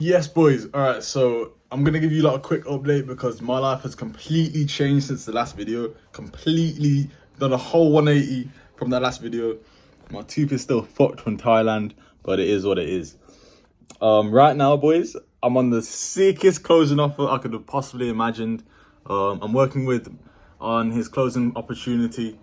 Yes, boys. All right, so I'm gonna give you like a quick update because my life has completely changed since the last video. Completely done a whole 180 from that last video. My tooth is still fucked from Thailand, but it is what it is. Right now, boys, I'm on the sickest closing offer I could have possibly imagined. I'm working with on his closing opportunity,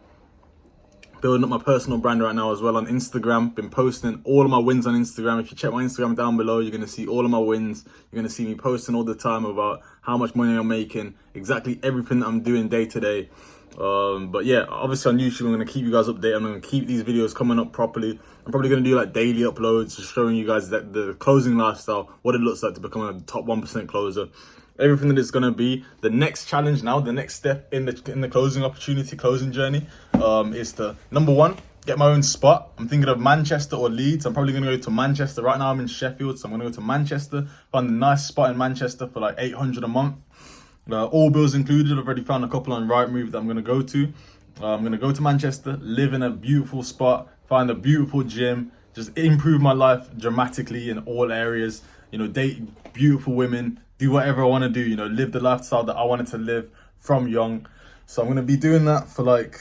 building up my personal brand right now as well on Instagram. Been posting all of my wins on Instagram. If you check my Instagram down below, you're going to see all of my wins. You're going to see me posting all the time about how much money I'm making, exactly everything that I'm doing day to day. But yeah, obviously on YouTube, I'm going to keep you guys updated. I'm going to keep these videos coming up properly. I'm probably going to do like daily uploads, just showing you guys that the closing lifestyle, what it looks like to become a top 1% closer. Everything that it's going to be. The next challenge now, the next step in the closing opportunity, closing journey, is to, number one, get my own spot. I'm thinking of Manchester or Leeds. I'm probably going to go to Manchester. Right now I'm in Sheffield, so I'm going to go to Manchester, find a nice spot in Manchester for like 800 a month. All bills included. I've already found a couple on Rightmove that I'm going to go to. I'm going to go to Manchester, live in a beautiful spot, find a beautiful gym, just improve my life dramatically in all areas. You know, date beautiful women, do whatever I want to do, you know, live the lifestyle that I wanted to live from young. So I'm going to be doing that for like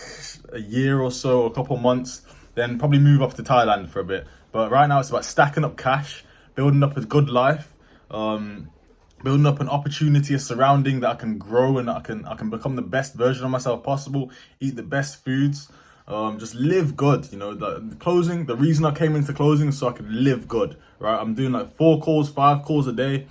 a year or so, a couple months, then probably move off to Thailand for a bit. But right now it's about stacking up cash, building up a good life, building up an opportunity, a surrounding that I can grow and I can become the best version of myself possible, eat the best foods, just live good. You know, the closing, the reason I came into closing is so I could live good, right? I'm doing like 4 calls, 5 calls a day.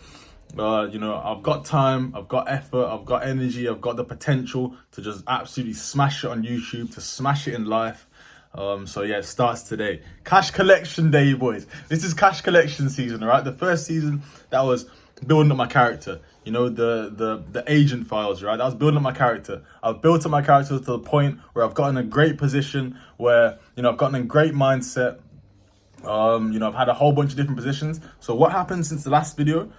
You know, I've got time, I've got effort, I've got energy, I've got the potential to just absolutely smash it on YouTube, to smash it in life. So yeah, it starts today. Cash collection day, boys. This is cash collection season, all right? The first season, that was building up my character. You know, the agent files, right? That was building up my character. I've built up my character to the point where I've gotten a great position, where, you know, I've gotten a great mindset. You know, I've had a whole bunch of different positions. So what happened since the last video?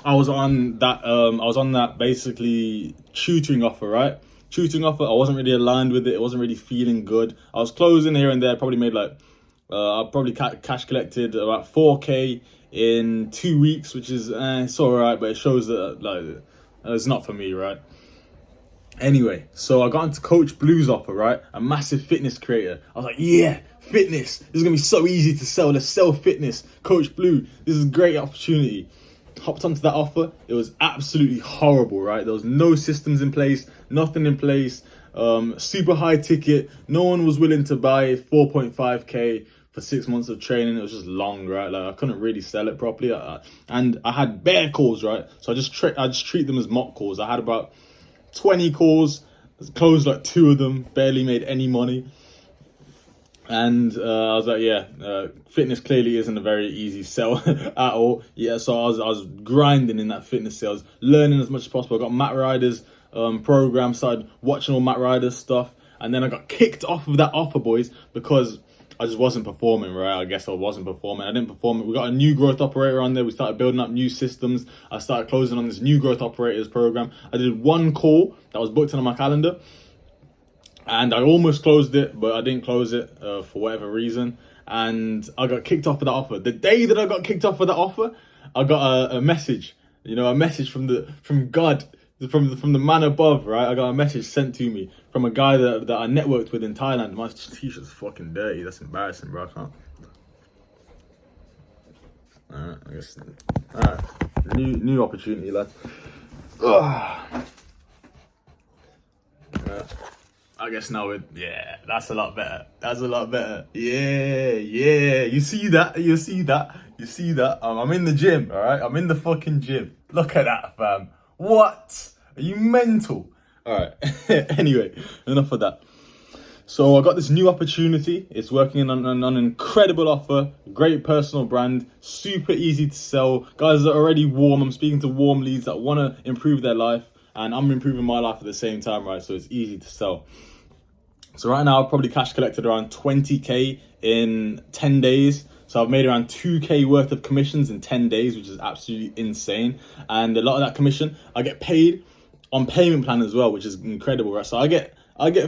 I was on that basically tutoring offer, right? Tutoring offer, I wasn't really aligned with it. It wasn't really feeling good. I was closing here and there. Probably made like, I probably cash collected about 4K in 2 weeks, which is, it's all right, but it shows that like, it's not for me, right? Anyway, so I got into Coach Blue's offer, right? A massive fitness creator. I was like, yeah, fitness. This is going to be so easy to sell. Let's sell fitness. Coach Blue, this is a great opportunity. Hopped onto that offer. It was absolutely horrible, right? There was no systems in place, nothing in place. Super high ticket. No one was willing to buy 4.5K for 6 months of training. It was just long, right? Like I couldn't really sell it properly. And I had bare calls, right? So I just treat them as mock calls. I had about 20 calls, closed like 2 of them, barely made any money. And I was like, yeah, fitness clearly isn't a very easy sell at all. Yeah, so I was grinding in that fitness sales, learning as much as possible. I got Matt Ryder's program, started watching all Matt Ryder's stuff. And then I got kicked off of that offer, boys, because I just wasn't performing, right? I guess I wasn't performing. I didn't perform. We got a new growth operator on there. We started building up new systems. I started closing on this new growth operators program. I did 1 call that was booked in on my calendar. And I almost closed it, but I didn't close it for whatever reason. And I got kicked off of that offer. The day that I got kicked off of that offer, I got a message. You know, a message from God, from the man above, right? I got a message sent to me from a guy that I networked with in Thailand. My t-shirt's fucking dirty. That's embarrassing, bro. I can't. Alright, I guess. Alright, new opportunity, lad. Ugh. I guess now yeah, that's a lot better. That's a lot better. Yeah. You see that? I'm in the gym, all right? I'm in the fucking gym. Look at that, fam. What? Are you mental? All right. Anyway, enough of that. So I got this new opportunity. It's working on an incredible offer, great personal brand, super easy to sell. Guys are already warm. I'm speaking to warm leads that want to improve their life, and I'm improving my life at the same time, right? So it's easy to sell. So right now I've probably cash collected around 20K in 10 days. So I've made around 2K worth of commissions in 10 days, which is absolutely insane. And a lot of that commission, I get paid on payment plan as well, which is incredible, right? So I get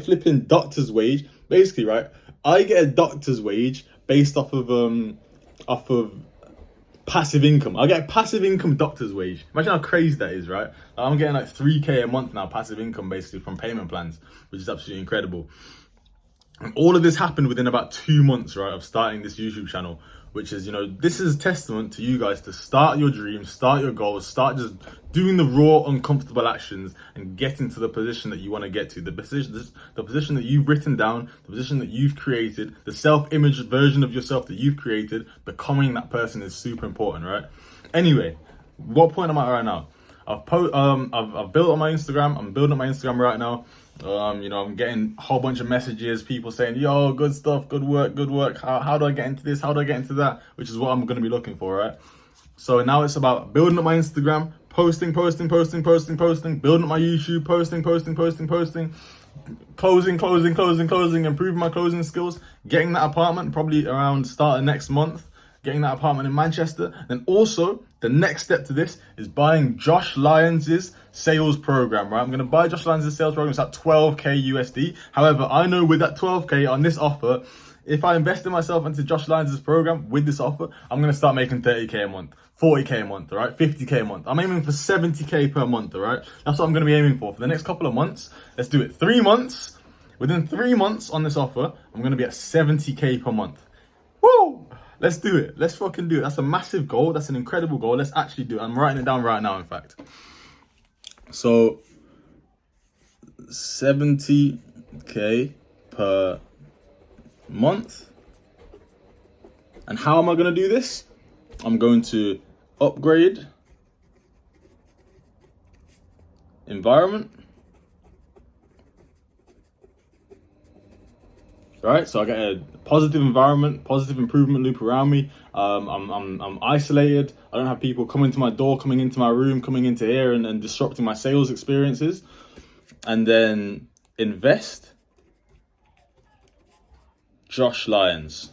flipping doctor's wage. Basically, right? I get a doctor's wage based off of passive income. I get passive income doctor's wage. Imagine how crazy that is, right? I'm getting like 3K a month now, passive income basically from payment plans, which is absolutely incredible. And all of this happened within about 2 months, right, of starting this YouTube channel, which is, this is a testament to you guys to start your dreams, start your goals, start just doing the raw, uncomfortable actions and getting to the position that you want to get to, the position that you've written down, the position that you've created, the self-image version of yourself that you've created. Becoming that person is super important, right? Anyway, what point am I at right now? I've built up my Instagram. I'm building up my Instagram right now. I'm getting a whole bunch of messages, people saying, yo, good stuff, good work. How do I get into this? How do I get into that? Which is what I'm going to be looking for, right? So now it's about building up my Instagram, posting, building up my YouTube, posting, closing, improving my closing skills, getting that apartment probably around start of next month, getting that apartment in Manchester. Then also the next step to this is buying Josh Lyons' sales program, right? I'm going to buy Josh Lyons' sales program. It's at 12K USD. However, I know with that 12K on this offer, if I invest in myself into Josh Lyons' program with this offer, I'm going to start making 30K a month, 40K a month, all right? 50K a month. I'm aiming for 70K per month, all right? That's what I'm going to be aiming for the next couple of months. Let's do it. 3 months. Within 3 months on this offer, I'm going to be at 70K per month. Woo! Let's do it. Let's fucking do it. That's a massive goal. That's an incredible goal. Let's actually do it. I'm writing it down right now, in fact. So, 70K per month. And how am I going to do this? I'm going to upgrade environment. Right, so I get a positive environment, positive improvement loop around me. I'm isolated. I don't have people coming to my door, coming into my room, coming into here and disrupting my sales experiences. And then invest Josh Lyons.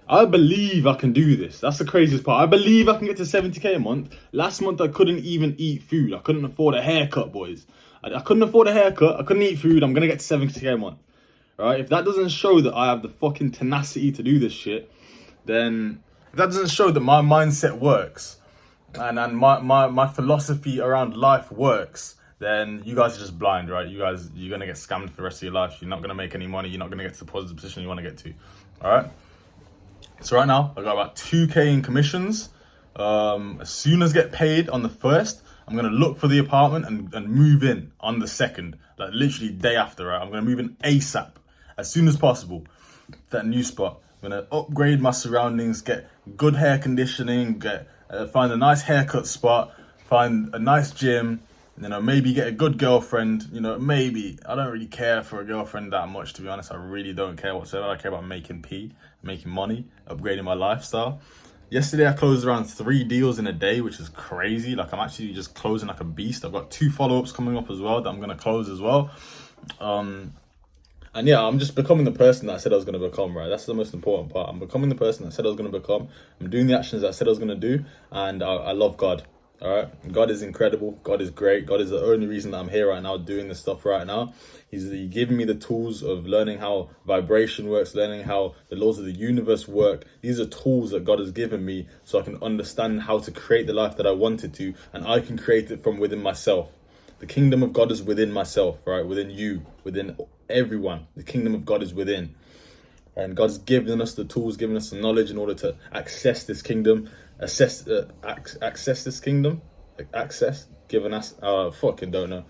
I believe I can do this. That's the craziest part. I believe I can get to 70K a month. Last month I couldn't even eat food. I couldn't afford a haircut, boys. I couldn't afford a haircut. I couldn't eat food. I'm going to get to 70K a month. Right? If that doesn't show that I have the fucking tenacity to do this shit, then if that doesn't show that my mindset works and my philosophy around life works, then you guys are just blind, right? You're going to get scammed for the rest of your life. You're not going to make any money. You're not going to get to the positive position you want to get to. All right? So right now, I got about 2K in commissions. As soon as I get paid on the 1st, I'm going to look for the apartment and move in on the 2nd. Like literally day after, right? I'm going to move in ASAP, as soon as possible, that new spot. I'm going to upgrade my surroundings, get good hair conditioning, find a nice haircut spot, find a nice gym, maybe get a good girlfriend, maybe. I don't really care for a girlfriend that much, to be honest. I really don't care whatsoever. I care about making money, upgrading my lifestyle. Yesterday, I closed around 3 deals in a day, which is crazy. Like, I'm actually just closing like a beast. I've got 2 follow-ups coming up as well that I'm going to close as well. And yeah, I'm just becoming the person that I said I was going to become, right? That's the most important part. I'm becoming the person that I said I was going to become. I'm doing the actions that I said I was going to do. And I love God. All right. God is incredible. God is great. God is the only reason that I'm here right now doing this stuff right now. He's giving me the tools of learning how vibration works, learning how the laws of the universe work. These are tools that God has given me so I can understand how to create the life that I wanted to, and I can create it from within myself. The kingdom of God is within myself, right? Within you, within everyone. The kingdom of God is within. And God's given us the tools, given us the knowledge in order to access this kingdom. Access this kingdom. Given us. Fucking don't know.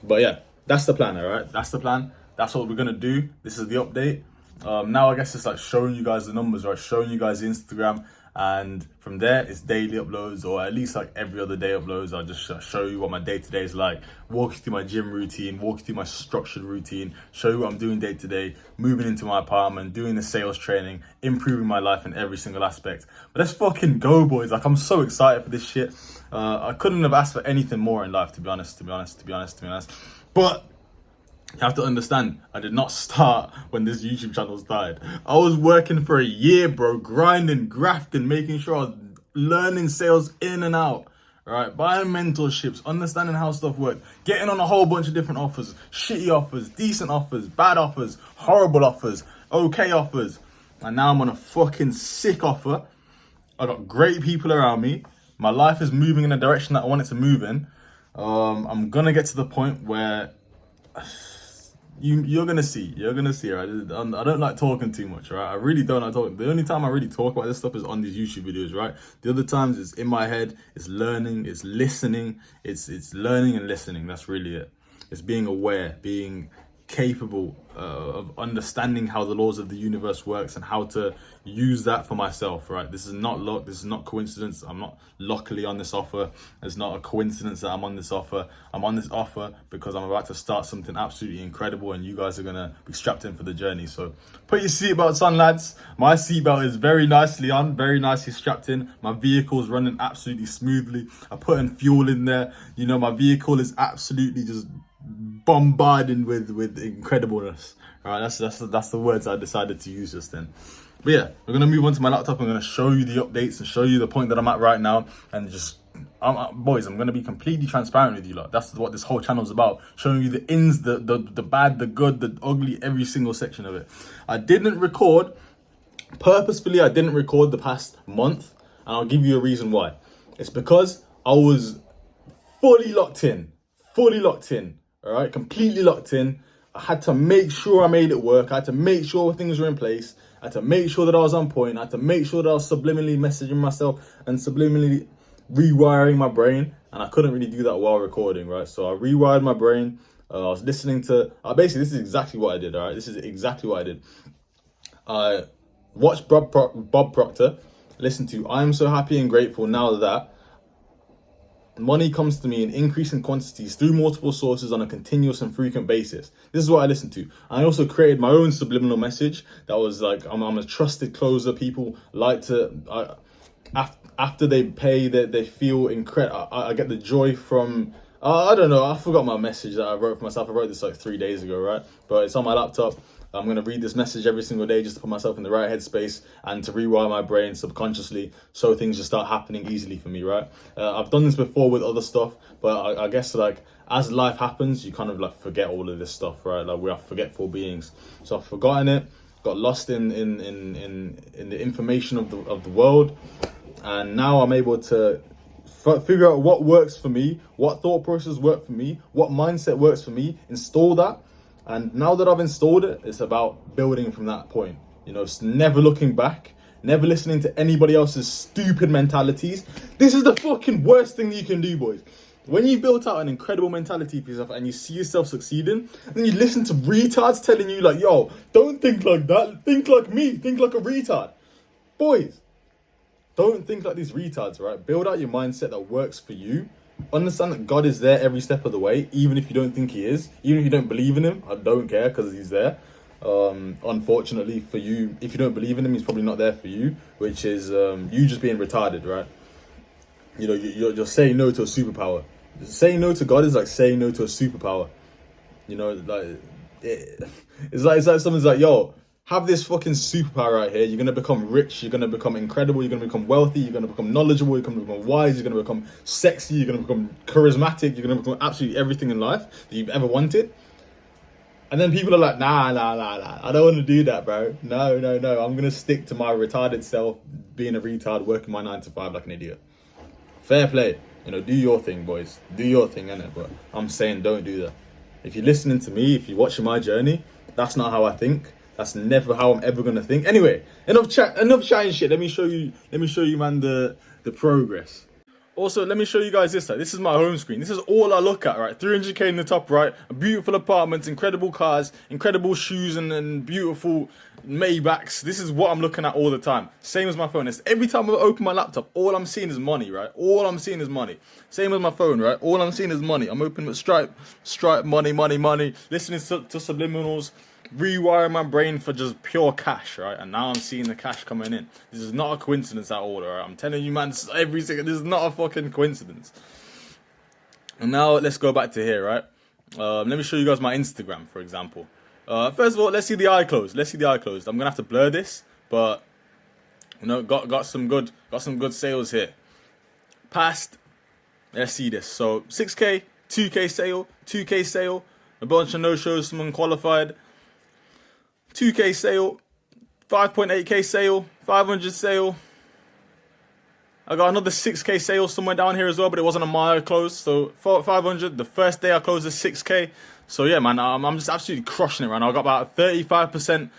But yeah, that's the plan, all right? That's the plan. That's what we're going to do. This is the update. Now I guess it's like showing you guys the numbers, right? Showing you guys the Instagram. And from there, it's daily uploads, or at least like every other day uploads. I'll just show you what my day-to-day is like, walk you through my gym routine, walk you through my structured routine, show you what I'm doing day-to-day, moving into my apartment, doing the sales training, improving my life in every single aspect. But let's fucking go, boys. Like, I'm so excited for this shit. I couldn't have asked for anything more in life, to be honest. But you have to understand, I did not start when this YouTube channel started. I was working for a year, bro, grinding, grafting, making sure I was learning sales in and out, right? Buying mentorships, understanding how stuff works, getting on a whole bunch of different offers, shitty offers, decent offers, bad offers, horrible offers, okay offers, and now I'm on a fucking sick offer. I got great people around me. My life is moving in the direction that I want it to move in. I'm gonna get to the point where you're gonna see. You're gonna see, right? I don't like talking too much, right? I really don't like talking. The only time I really talk about this stuff is on these YouTube videos, right? The other times it's in my head, it's learning, it's listening, it's learning and listening. That's really it. It's being aware, being capable of understanding how the laws of the universe works and how to use that for myself, right? This is not luck, this is not coincidence. I'm not luckily on this offer. It's not a coincidence that I'm on this offer. I'm on this offer because I'm about to start something absolutely incredible, and you guys are gonna be strapped in for the journey. So put your seatbelts on, lads. My seatbelt is very nicely on, very nicely strapped in. My vehicle's running absolutely smoothly. I put in fuel in there. You know, my vehicle is absolutely just bombarded with incredibleness. All right, that's the words I decided to use just then. But yeah, we're gonna move on to my laptop. I'm gonna show you the updates and show you the point that I'm at right now, and just boys, I'm gonna be completely transparent with you lot. That's what this whole channel is about, showing you the ins, the bad, the good, the ugly, every single section of it. I didn't record purposefully. I didn't record the past month, and I'll give you a reason why. It's because I was fully locked in. All right, completely locked in. I had to make sure I made it work. I had to make sure things were in place. I had to make sure that I was on point. I had to make sure that I was subliminally messaging myself and subliminally rewiring my brain. And I couldn't really do that while recording, right? So I rewired my brain. I was listening to, basically, this is exactly what I did, all right? This is exactly what I did. I watched Bob Proctor, listened to I Am So Happy and Grateful Now That money comes to me in increasing quantities through multiple sources on a continuous and frequent basis. This is what I listened to. I also created my own subliminal message that was like, I'm a trusted closer. People like to, after they pay, they feel incredible. I get the joy from, I don't know, I forgot my message that I wrote for myself. I wrote this like 3 days ago, right? But it's on my laptop. I'm going to read this message every single day just to put myself in the right headspace and to rewire my brain subconsciously so things just start happening easily for me, right? I've done this before with other stuff, but I guess like as life happens, you kind of like forget all of this stuff, right? Like we are forgetful beings. So I've forgotten it, got lost in the information of the world, and now I'm able to figure out what works for me, what thought process work for me, what mindset works for me, install that. And now that I've installed it, it's about building from that point. You know, it's never looking back, never listening to anybody else's stupid mentalities. This is the fucking worst thing that you can do, boys. When you built out an incredible mentality for yourself and you see yourself succeeding, then you listen to retards telling you like, yo, don't think like that. Think like me. Think like a retard. Boys, don't think like these retards, right? Build out your mindset that works for you. Understand that God is there every step of the way, even if you don't think he is, even if you don't believe in him. I don't care because he's there. Unfortunately for you, if you don't believe in him, he's probably not there for you, which is you just being retarded, right? You know, you're saying no to a superpower. Saying no to God is like saying no to a superpower. You know, like it's like someone's like, yo, have this fucking superpower right here. You're going to become rich. You're going to become incredible. You're going to become wealthy. You're going to become knowledgeable. You're going to become wise. You're going to become sexy. You're going to become charismatic. You're going to become absolutely everything in life that you've ever wanted. And then people are like, nah. I don't want to do that, bro. No. I'm going to stick to my retarded self, being a retard, working my 9 to 5 like an idiot. Fair play. You know, do your thing, boys. Do your thing, innit? But I'm saying don't do that. If you're listening to me, if you're watching my journey, that's not how I think. That's never how I'm ever gonna think. Anyway, enough chatting shit. Let me show you, man, the progress. Also, let me show you guys this. Like, this is my home screen. This is all I look at, right? 300k in the top right, beautiful apartments, incredible cars, incredible shoes, and beautiful Maybachs. This is what I'm looking at all the time. Same as my phone. It's every time I open my laptop, all I'm seeing is money, right? All I'm seeing is money. Same as my phone, right? All I'm seeing is money. I'm opening with Stripe, money, listening to subliminals, rewiring my brain for just pure cash, right? And now I'm seeing the cash coming in. This is not a coincidence at all, right? I'm telling you, man, this is not a fucking coincidence. And now let's go back to here, right? Let me show you guys my Instagram, for example. First of all, let's see the eye closed. I'm gonna have to blur this, but you know, got some good sales here. Past, let's see this. So 6k, 2k sale, a bunch of no shows, some unqualified. 2k sale, 5.8k sale, 500 sale. I got another 6k sale somewhere down here as well, but it wasn't a mile close. So 500. The first day I closed at 6k. So yeah, man, I'm just absolutely crushing it right now. I got about 35%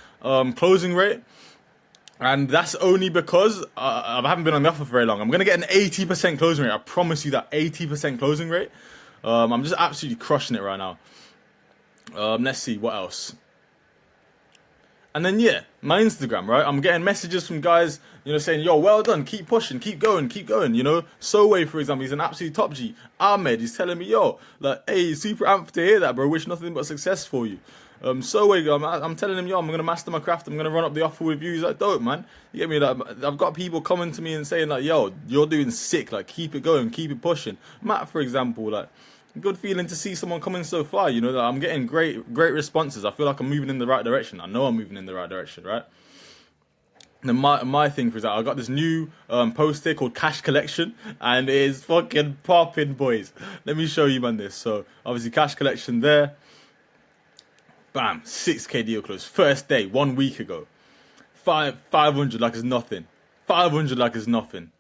closing rate. And that's only because I haven't been on the offer for very long. I'm going to get an 80% closing rate. I promise you that 80% closing rate. I'm just absolutely crushing it right now. Let's see, what else? And then, yeah, my Instagram, right? I'm getting messages from guys, you know, saying, yo, well done, keep pushing, keep going, you know? Soway, for example, he's an absolute top G. Ahmed, he's telling me, yo, like, hey, super amped to hear that, bro. Wish nothing but success for you. Soway, I'm telling him, yo, I'm going to master my craft. I'm going to run up the offer with you. He's like, dope, man. You get me? Like, I've got people coming to me and saying, like, yo, you're doing sick. Like, keep it going, keep it pushing. Matt, for example, like, good feeling to see someone coming so far, you know, that I'm getting great responses. I feel like I'm moving in the right direction. I know I'm moving in the right direction, right? And then my thing, for example, I got this new post here called Cash Collection, and it is fucking popping, boys. Let me show you, man, this. So, obviously, Cash Collection there. Bam, 6k deal close. First day, 1 week ago. 500 like it's nothing. 500 like it's nothing.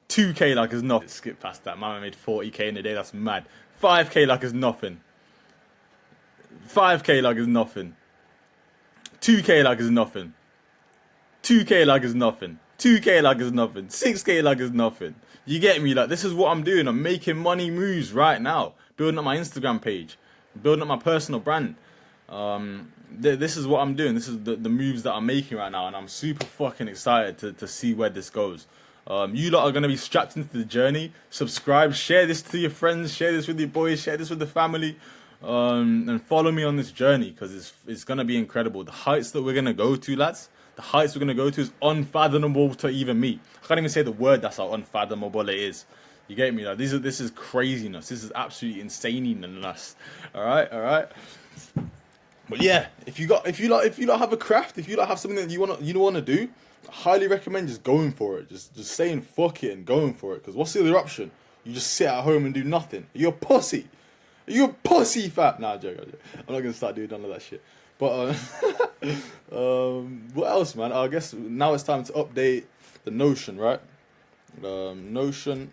2k like it's nothing. Skip past that. Man, I made 40k in a day. That's mad. 5k like it's nothing. 5k like it's nothing. 2k like it's nothing. 2k like it's nothing. 2k like it's nothing. 6k like it's nothing. You get me? Like, this is what I'm doing. I'm making money moves right now. Building up my Instagram page. Building up my personal brand. This is what I'm doing. This is the moves that I'm making right now. And I'm super fucking excited to see where this goes. You lot are going to be strapped into the journey. Subscribe, share this to your friends, share this with your boys, share this with the family, and follow me on this journey, because it's going to be incredible. The heights that we're going to go to, lads, the heights we're going to go to is unfathomable to even me. I can't even say the word, that's how unfathomable it is. You get me? Like, this is craziness. This is absolutely insaneness. All right. But yeah, if you don't have a craft, if you don't have something that you want to do, I highly recommend just going for it. Just saying fuck it and going for it. Because what's the other option? You just sit at home and do nothing. You're a pussy. You're a pussy, fat. Nah, joke. I'm not gonna start doing none of that shit. But what else, man? I guess now it's time to update the Notion, right? Notion.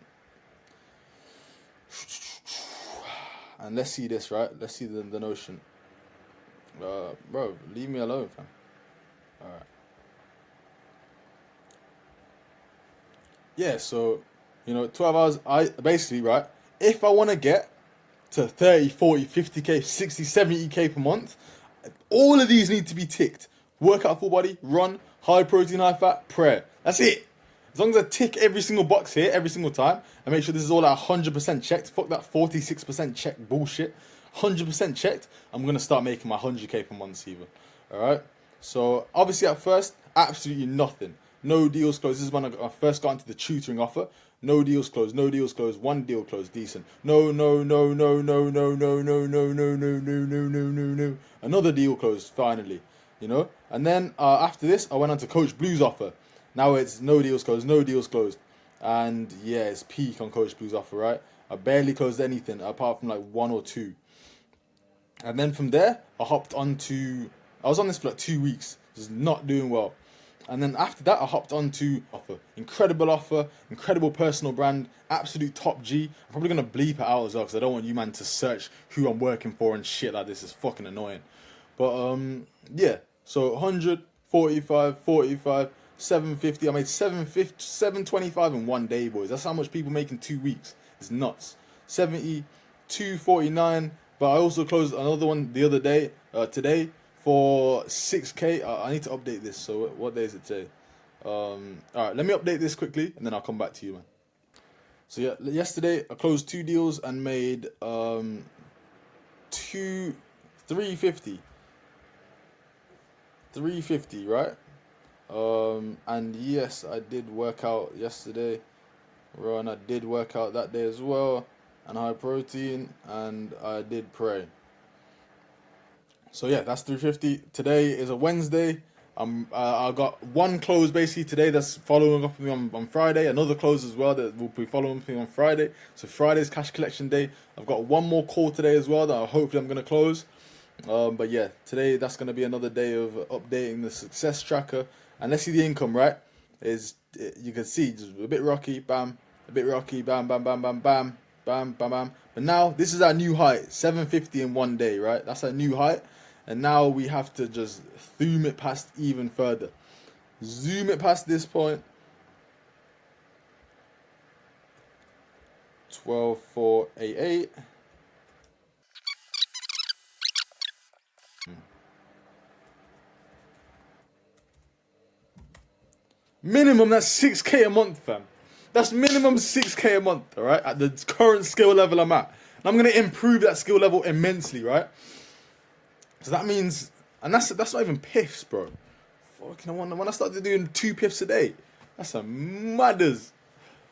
And let's see this, right? Let's see the Notion. Bro, leave me alone, fam. Alright. Yeah, so, 12 hours, basically, right, if I want to get to 30, 40, 50k, 60, 70k per month, all of these need to be ticked. Workout, full body, run, high protein, high fat, prayer. That's it. As long as I tick every single box here, every single time, and make sure this is all at 100% checked, fuck that 46% check bullshit, 100% checked, I'm going to start making my 100k per month even. Alright? So, obviously at first, absolutely nothing. No deals closed. This is when I first got into the tutoring offer. No deals closed. One deal closed. Decent. No. Another deal closed, finally. And then after this, I went on to Coach Blue's offer. Now it's no deals closed. And yeah, it's peak on Coach Blue's offer, right? I barely closed anything apart from like 1 or 2. And then from there, I was on this for like 2 weeks. Just not doing well. And then after that, I hopped on to offer, incredible personal brand, absolute top G. I'm probably going to bleep it out as well, because I don't want you, man, to search who I'm working for and shit like this. It's fucking annoying. But, yeah. So 100, 45, 750. I made 725 in 1 day, boys. That's how much people make in 2 weeks. It's nuts. 70, 249. But I also closed another one the other day, today, for 6k. I need to update this. So what day is it today? Alright, let me update this quickly, and then I'll come back to you, man. So yeah, yesterday I closed 2 deals and made 350, right? And yes, I did work out yesterday, and I did work out that day as well, and high protein, and I did pray. So yeah, that's 350. Today is a Wednesday. I got 1 close basically today that's following up with me on Friday. Another close as well that will be following up with me on Friday. So Friday's cash collection day. I've got 1 more call today as well that hopefully I'm going to close. But yeah, today that's going to be another day of updating the success tracker And let's see the income, right? You can see just a bit rocky, bam, a bit rocky, bam, bam, bam, bam, bam, bam, bam, bam. But now this is our new height, 750 in one day, right? That's our new height. And now we have to just zoom it past even further. Zoom it past this point. 12,488. Minimum, that's 6K a month, fam. That's minimum 6K a month, alright? At the current skill level I'm at. And I'm gonna improve that skill level immensely, right? So that means, and that's not even piffs, bro. Fucking, when I started doing 2 piffs a day, that's a mudders.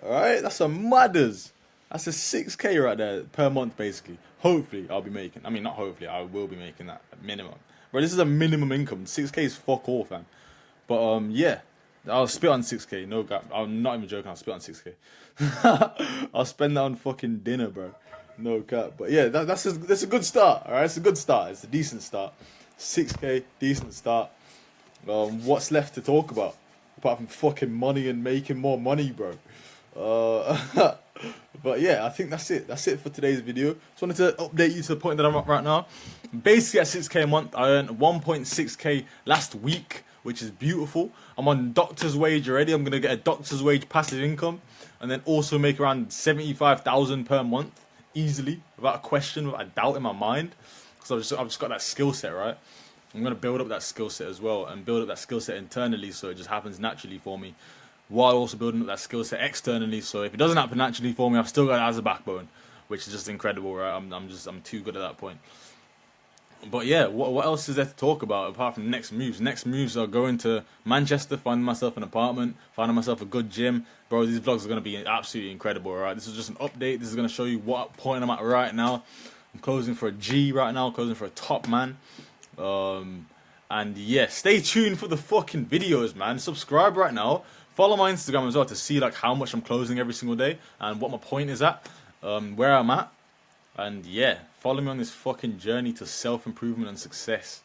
Alright? That's a mudders. That's a 6K right there per month, basically. Hopefully, I'll be making. I mean, not hopefully, I will be making that at minimum. Bro, this is a minimum income. 6K is fuck all, fam. But, yeah. I'll spit on 6K. No gap. I'm not even joking. I'll spit on 6K. I'll spend that on fucking dinner, bro. No cap. But yeah, that's a good start. All right, it's a good start. It's a decent start. 6K, decent start. What's left to talk about apart from fucking money and making more money, bro? But yeah, I think that's it. That's it for today's video. Just wanted to update you to the point that I'm at right now. Basically at 6K a month. I earned 1.6K last week, which is beautiful. I'm on doctor's wage already. I'm gonna get a doctor's wage passive income, and then also make around 75,000 per month easily, without a question, without a doubt in my mind, because I've just got that skill set, right? I'm gonna build up that skill set as well, and build up that skill set internally, so it just happens naturally for me, while also building up that skill set externally. So if it doesn't happen naturally for me, I've still got it as a backbone, which is just incredible, right? I'm too good at that point. But yeah, what else is there to talk about apart from next moves? Next moves are going to Manchester, finding myself an apartment, finding myself a good gym. Bro, these vlogs are going to be absolutely incredible, alright? This is just an update. This is going to show you what point I'm at right now. I'm closing for a G right now, closing for a top man. And yeah, stay tuned for the fucking videos, man. Subscribe right now. Follow my Instagram as well to see like how much I'm closing every single day and what my point is at, where I'm at. And yeah, follow me on this fucking journey to self-improvement and success.